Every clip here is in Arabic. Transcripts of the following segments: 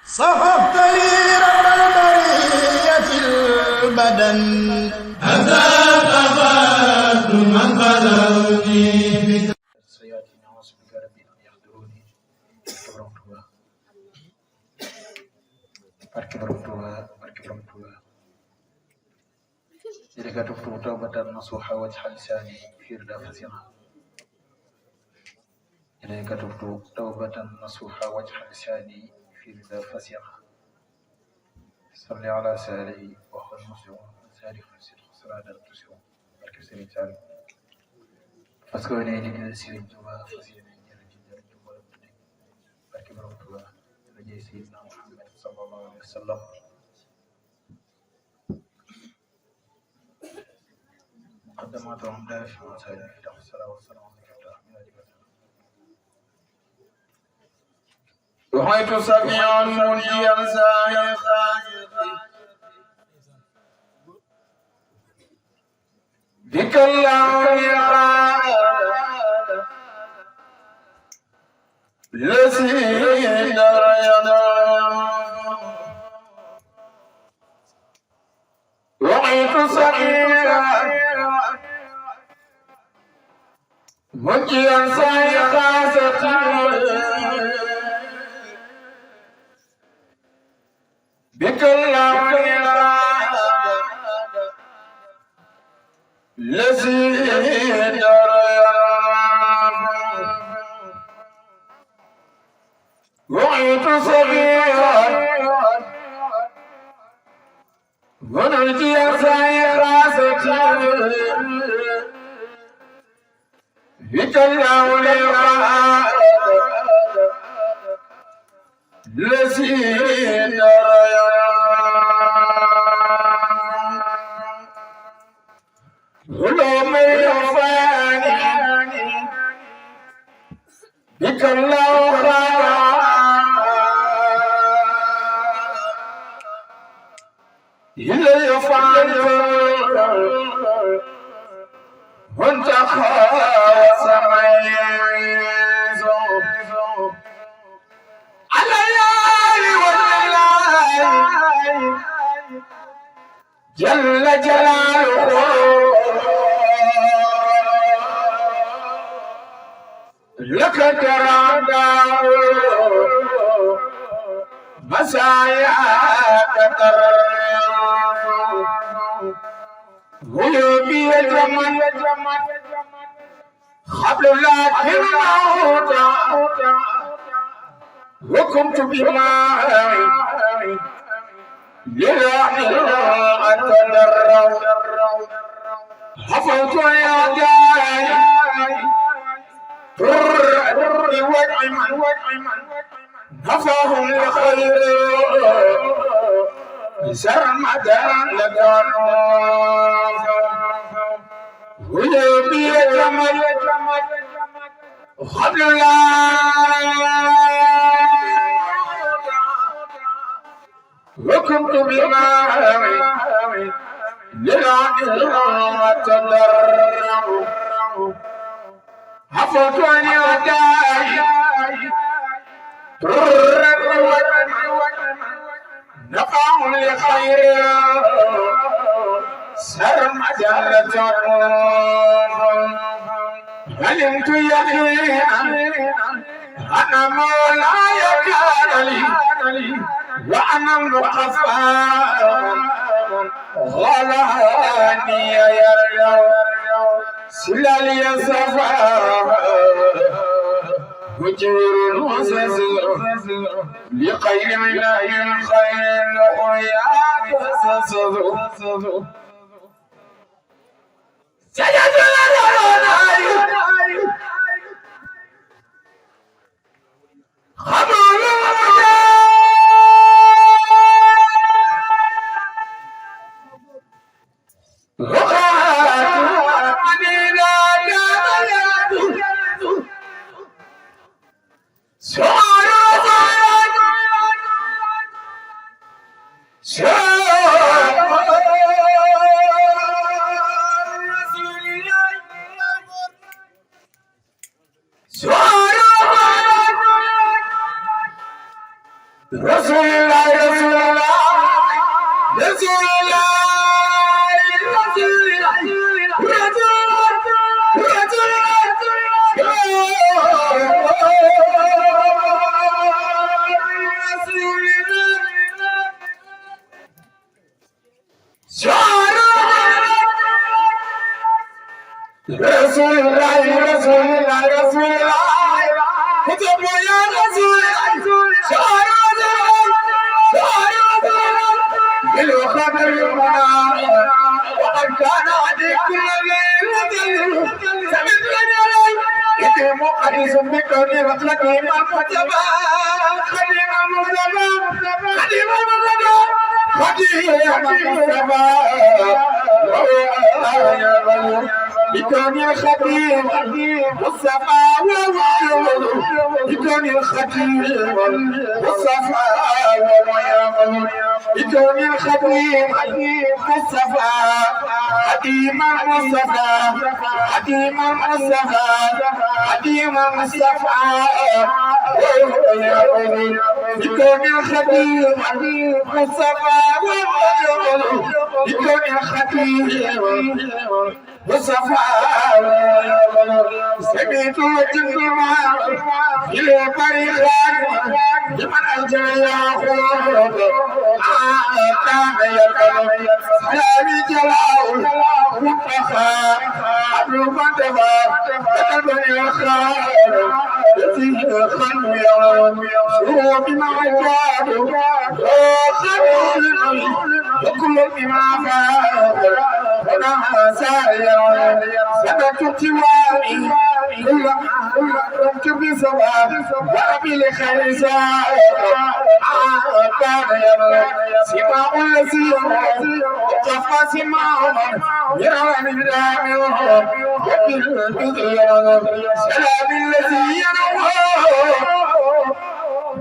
صففت لي رب البرية البدن أنت أخذت من خلوني سيأتي نعوذ بك ربي أن يحضروني barke borom Tuuba إليك تفت توبة نصوحا واجعل لساني في رضا فزعا إليك تفت توبة نصوحا واجعل لساني في رضا فزعا صل على سالي وخل مسلم سالي خمس الخسران تسوم barke Serigne Saliou parce que ne ni Serigne Touba fasiyene jël ci jël ci borom tudde barke borom Touba la jey Sayyidina Muhammad sallallahu alayhi wa sallam مقدماتهم دافع وسائل الفتح والصلاة والسلام عليك رحيت سميعا منجيا سائر بك الله الذي درينا رحيت سميعا منجيا سائر بك الله الذي رأيت صغيرا ونرجي سيراستي بك الله الذي غلام يرفعني بك الله إلى يفعل وانت خاص ميز عليالي والليالي جل جلاله لك ترادى مساياك ترى غيوبي الجمال قبل لكن الموت وكنت بما لله أتدرى حفظت يا داعي نفاهم لخير سرمدا لدانوا وجبي جمال خبر الله وكنت بما لله أتدرى حفظت أن يدعي نقام لخير سرمدا علمت يقينا أنا مولاي كان لي وأنا المقفى غلاني يرجو سلالي الصفا وجير المسس لخير الله الخير ويا تسسد سجد بكون الخطيب مصطفى بكون الخطيب مصطفى بكون الخطيب مصطفى حكيم المصطفى حكيم المصطفى حكيم المصطفى بكون الخطيب مصطفى بكون الخطيب مصطفى سميت وجدنا إلى طريقان لمن أجل يأخذ كان يقول سلامي جلال منتخى عبد المنتخى قلبي الخير فيه خلق يوم سوء بما عجاب خير وكل بما فاق ونحى سائر سبت تواني كل رمت بسواب وربي لخير سائر كان يمر سماء الذي وقف سماء يرى من دامه وبالبذر سلام الذي ينوى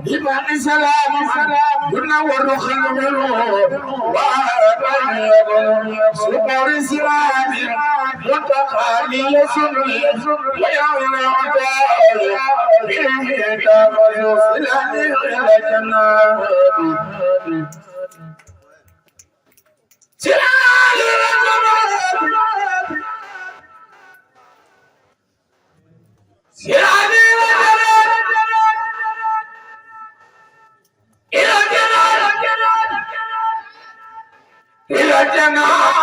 بمعنى سلام ينور خلمه سكر سلام متخالي سني ويوم عداي به تفضل سلام إلى جنات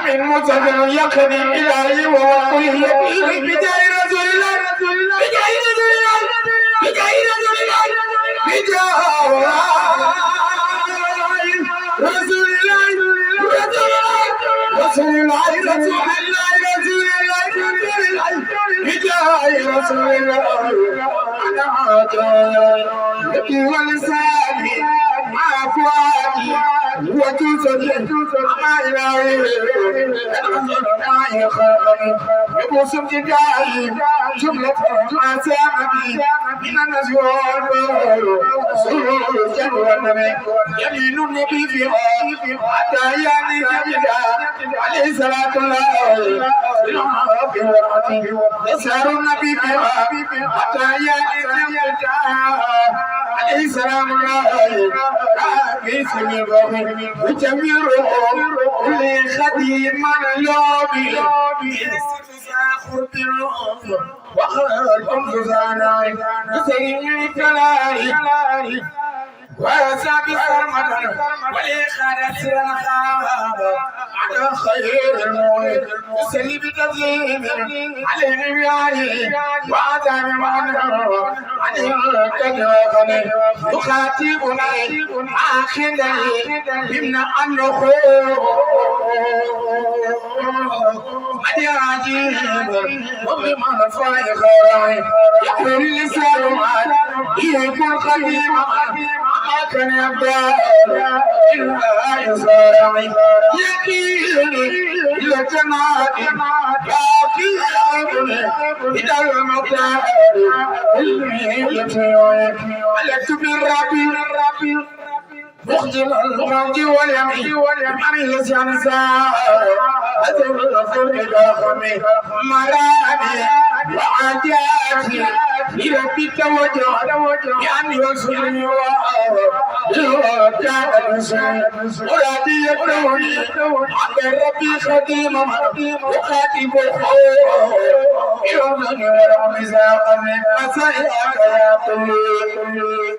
من متفر يقضي إلهي ووقل يقين بجاي رسول الله بجاي رسول الله بجاي رسول الله بجاي رسول الله رسول الله رسول الله رسول الله بجاي رسول الله أنا عجاي يبكي ولساني مع أفواهي وجوزني ما إلهي ما يخافني يبوسم جدائي جملة أسامي من النزول سرور جنوى النبي يمين النبي في حتى يعني جميلة عليه صلاة الله يسهر النبي في حتى يعني جميلة عليه سلام الله في سبيل الرحيم وجميلهم كل خديم اليوم خرب الروح وخلقهم سوزانا يسير كلاري وساب السرمد والإخارة سرنخاب على خير الموت يسلي بتظليم على نبياني وعذاب معنى عليه كدوغني يخاطبني آخذني بمن النخوض مدي عجيب وبمن فايق يقول لسان يكون خديما كان يبدأ إلا يصارعي يكيني إلى جناتي باقي إلى المطار الميلة ملكت بالربي مخجل الموج واليمين عمل سيانسا أدر الخلق خمي مرامي وعجاتي إلى التوجه يعني وصلني كان المسلم مرادي يدعوني عبد ربي خديما وخاتم الخير يومني ورغم زاقني مساياك يا قلبي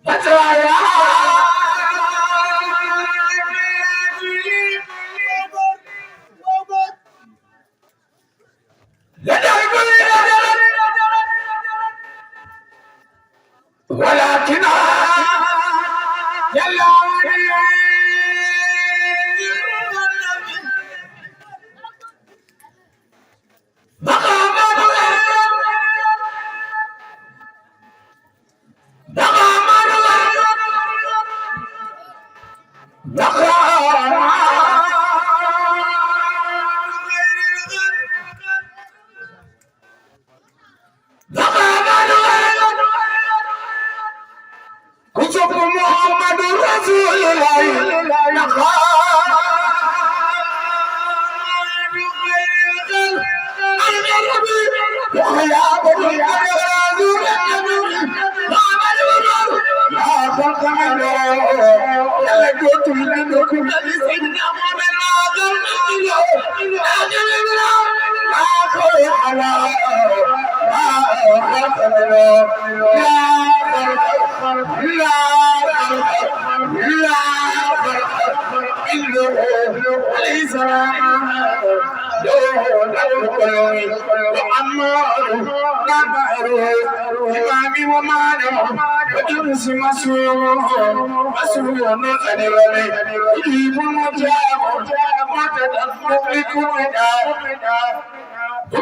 مسايا ولكن يلا كتب محمد رسول الله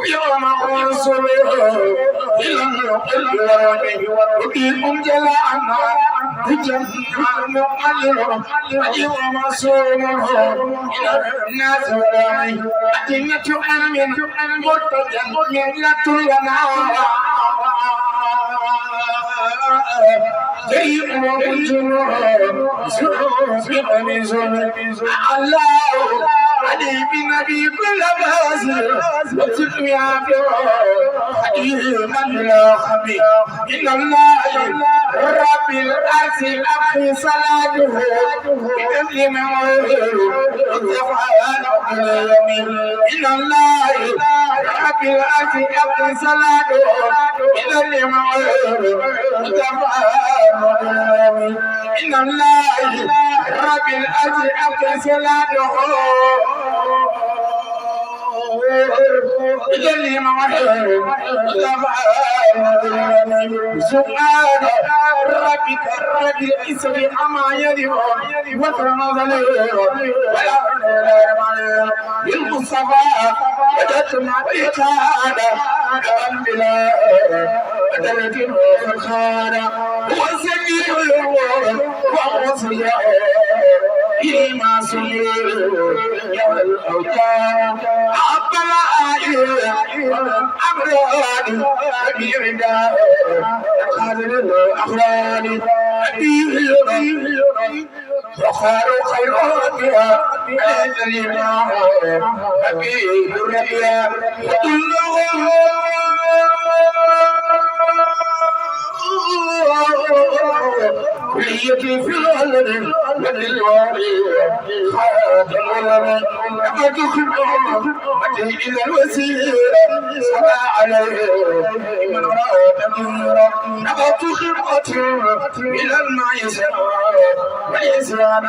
يوم أنصر إلى القلب وكيكم جلاءنا بجمع مقلب يوم أنصر إلى الناس ولاني أدنة أمن مرتجا ملة لنا جيء وجنوه سوء من زمن الله علي بنبي كل بازل وتقوي حكيما لا خبير إن الله رب الأرض الأخي صلاته بكل معروف وتفعل كل يوم إن الله رب الأرض الأخي صلاته بكل معروف وتفعل كل يوم إن الله رب الأرض الأخي صلاته بجل معهم سبحان ربك رب العزة عما يصفون وسلام بالمصطفى وجدتم عبيدانا بلا بدلة الخانة وسجل وهو سيئ إيما سيئ يوم الأوتار أمراني أبيعنا خالد الأخراني أبيعنا وخار خيراتها أهلنا أبيع الربيع كلهم كليتي في العلم من الوالي خاتم العلم لما تخبر متي إلى الوسيلة صلى عليه من رأى كثيرا لما تخبر إلى المعيشة والإسلام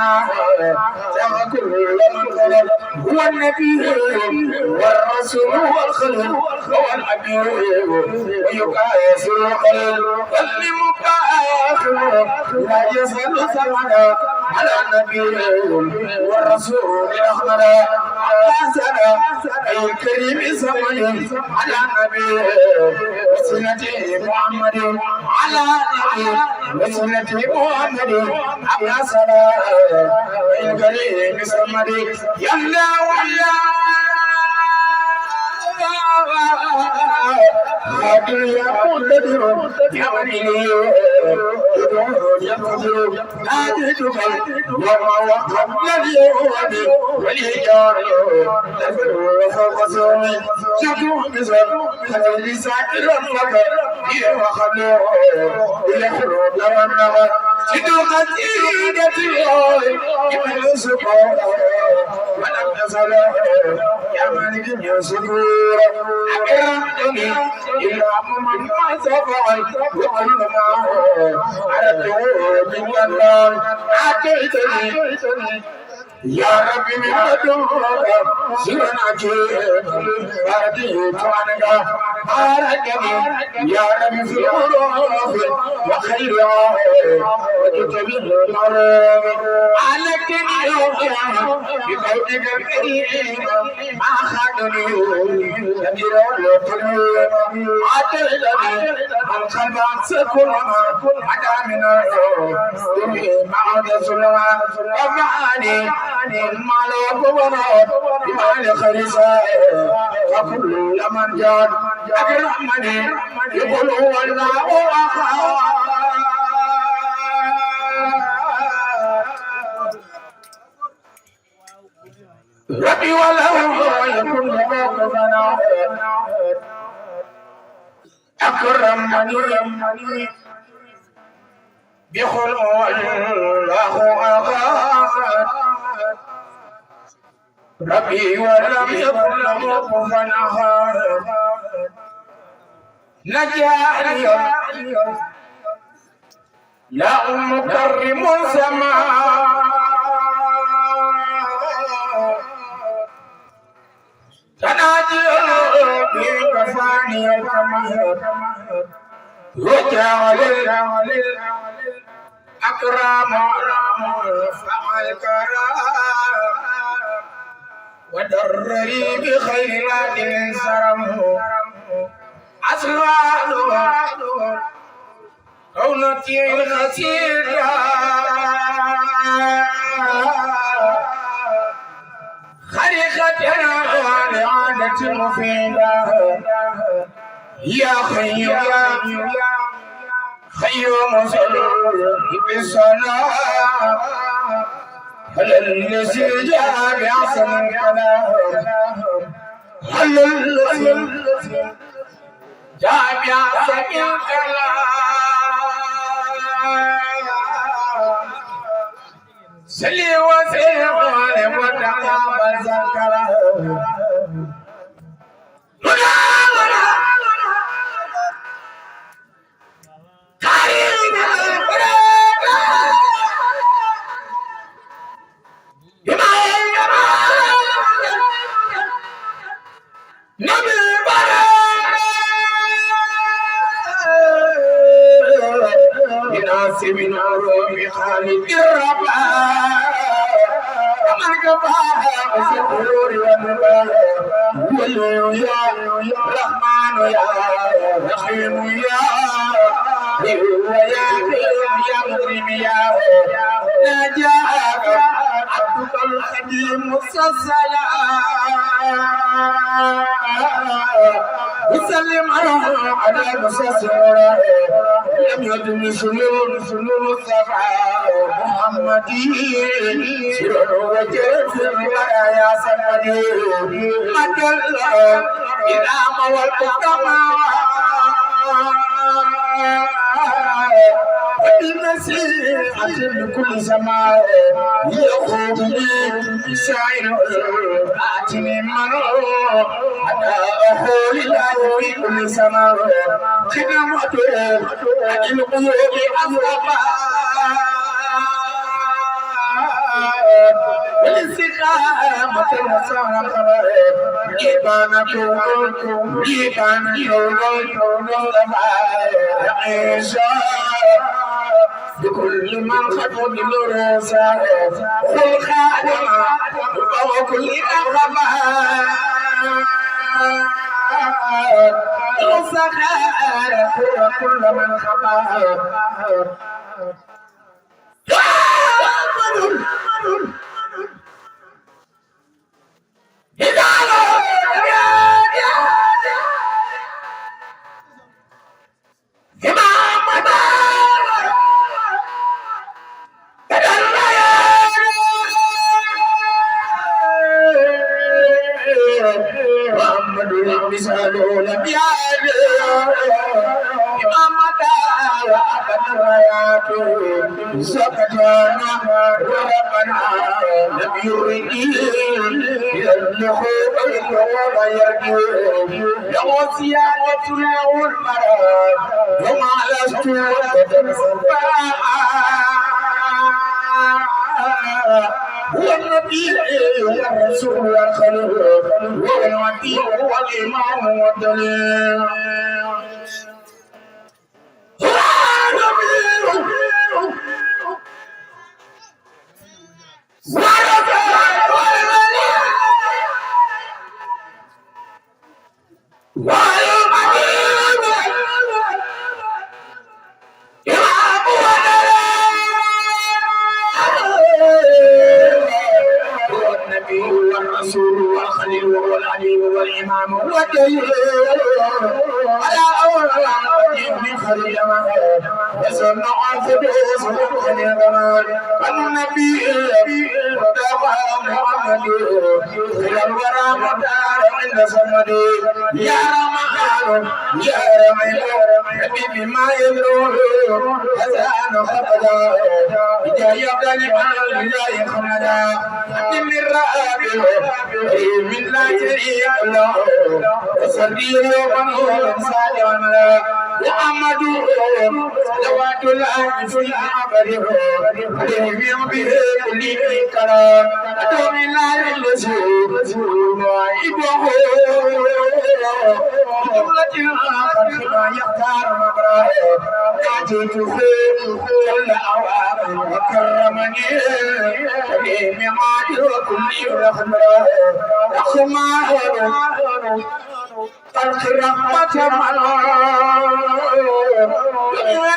كل من خلق هو النبي والرسول والخليل هو الحبيب ويقاس الخليل والمكافر لا يزال ثمنا على النبي والرسول الأخضر حسنا أي الكريم زمن على النبي وسنة محمد على النبي وسنة محمد حسنا أي الكريم زمن يلا ولا هادي يا مقتدر يا ولي يقدر ناديتك يوم وقبل اليوم والهجار وفوق سومي شكو بزر هذه ساكر لك وخلو يخلو لمن نغر شدو قتيدتي يمن سكور ولم يزل يا مالك يسكور أكرمتني إلا مما سفعت وكل ما أردته من الله أعطيتني يا ربي من مدوك سرناك فرديت عنك باركني يا ربي في الغروب وخيرا وتتبه المرام عليكني بقولك الكريم ما خدني كبير الكريم عتلني الخبات كل ما عدا من الدنيا بعد سلمان وفعلي المال وبنات بمال خريصة وكل من جاد أكرمني يقول هو الله ربي وله يكون موقفنا أكرمني بخلق الله أغاد ربي ولم يكن موقفا أغاد نجاني لا مكرم سماء تناجي بكفاني الكمال وجعل أكرم فعل كرام ودري بخيرات سرم أسرار كونتي الغسيرة خريقتنا لعادة مفيدة يا خيوم صلوا بالصلاة هل الذي جاء بعصم الكلام هل الذي جاء بعصم الكلام سلي وسلم وتقابل ذكره من عروب خالد الرباء ومن قباها وسرور والنباء يا رحمن يا رحيم يا يا مكرم يا نجاك عبدك الخديم الصلاة وسلم على مسسر لم يدم سلول الصفا محمدي سر وجه في البرايا سمدي مدل إلى مولد بالنسيحة لكل سماء يقوم لي سائر آتني منو حتى أقول له في كل سماء خدمته أجل قلوب أصحابها والاستقامة والصبر إبانة عيشة بكل من خطب الرسا والخادمة وكل أغباء السخاء وكل من خطأ إذا مثال لم يعد إمامنا وأبن الرايات سكتنا وربنا لم يرد يبلغ ولا يرجو له سيادة له المراد وما لست هو النبي والرسول والخليل والودي والإمام والدليل والرسول والخليل والعليم والإمام والدليل على أول من خليل وسمع فدوس خليل النبي وتابع محمد إلى الورى مدار عند صمد يا رمان يا رمان حبيبي ما يدروه أذان خفضا إجاية لمن لا يخمدا من الرابع من لا شريك له وصديق ونور صادق محمد صلوات الله في العبر عليهم به كل كلام أدوم الله الرسول وعيبه جملة خلق يختار مبراه ناجيت فيه كل أوام وكرمني كريم ماجد وكل رحمة رحمة الرحمة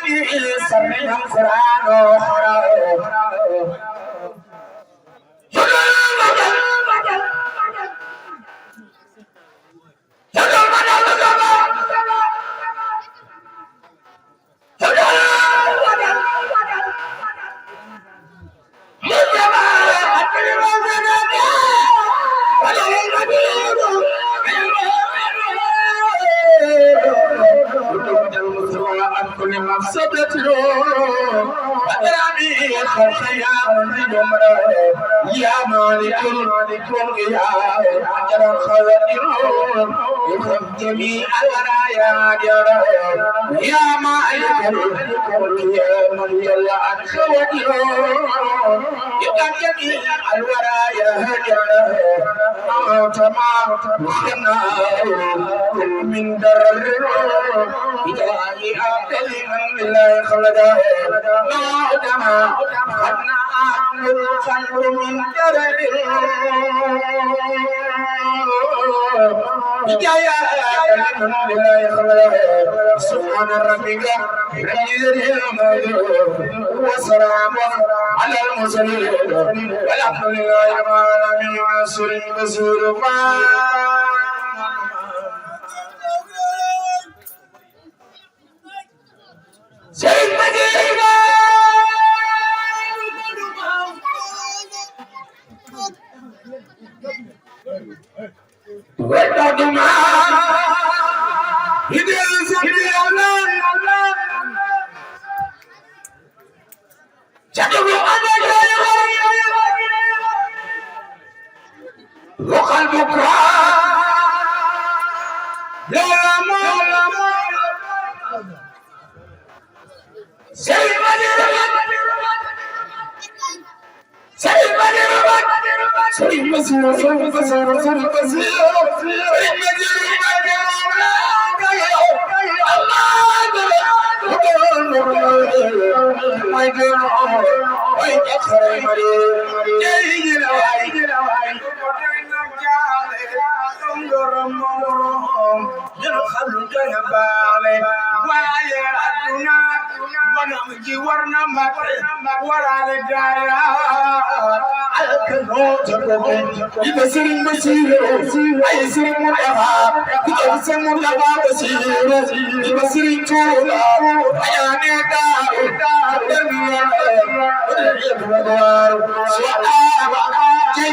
من سمع القرآن كل مفسدة أدرامي خلق يا من يا مالك الملك يا أجر الخلق يخرج جميع الورايا يا مالك الملك يا من جل عن خلقه يخرج جميع الورايا تمام من درر بجاه أبدل من بالله خلقه نعدما خدنا الخلق من درر بجاه أبدل من بالله خلقه سبحان ربك وسلام على المرسلين والحمد لله رب العالمين وعسر بصير سيد مدينة وتدمع يدل سبيل الله تدمع وقلبك لا سيد مدينة سيد مدينة سيد مسير سيد مسير سيد يبصر المسير أيسر الملها يبصر الملها بصير يبصر الجولا أياني دار دربيا الدوار سواء جاي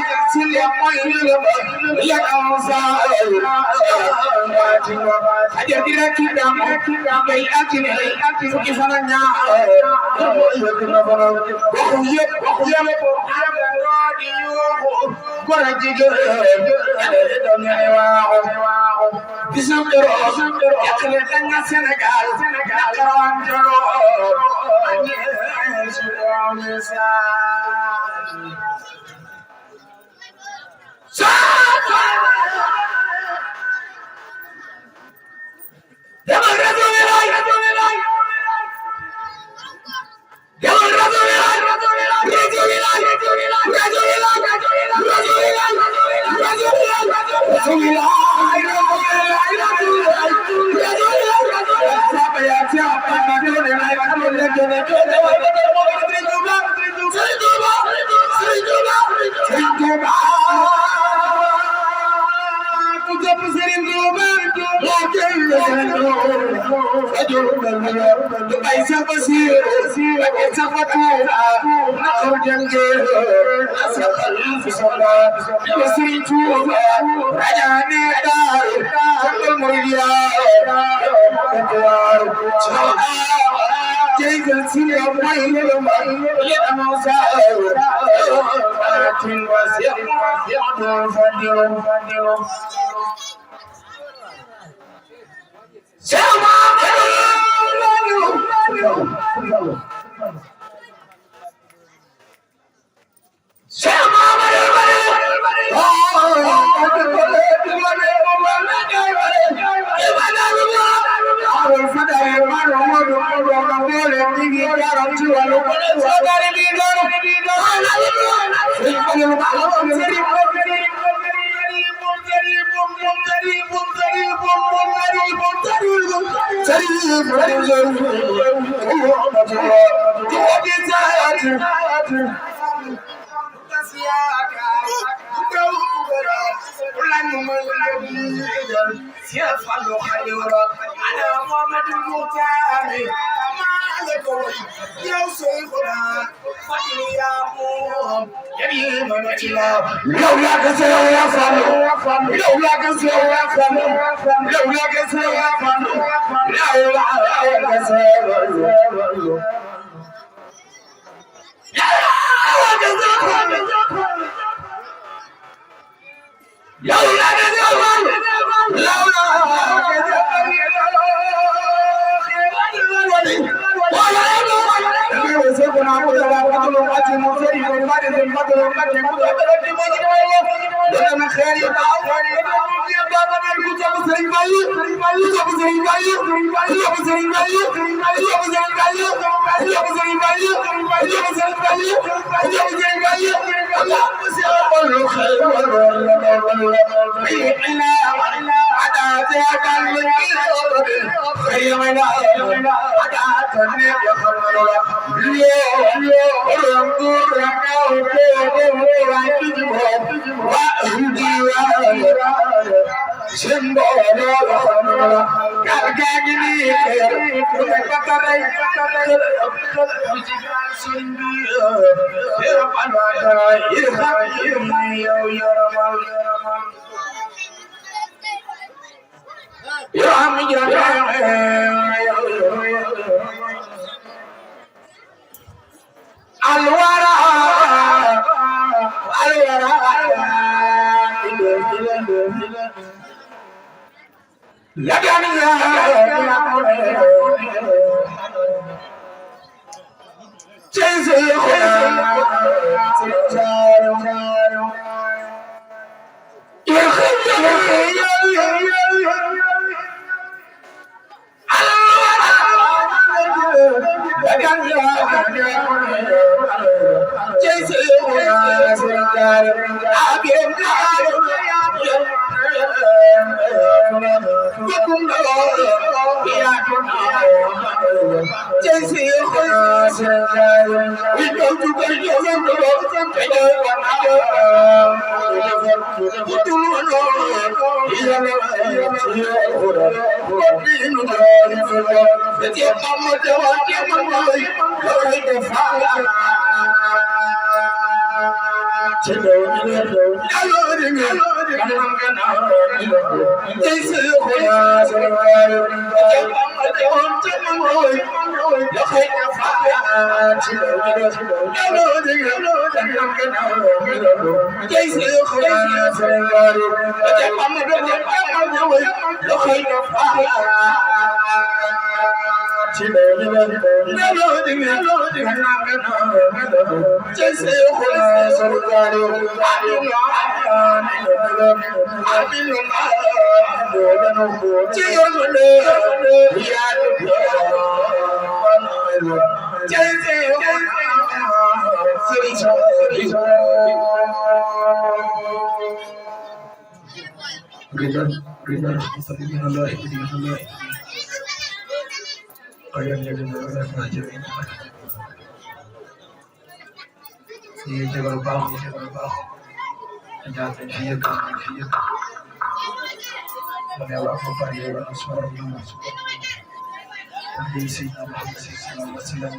Seyidina Muhammad sallallahu alaihi wa sallam.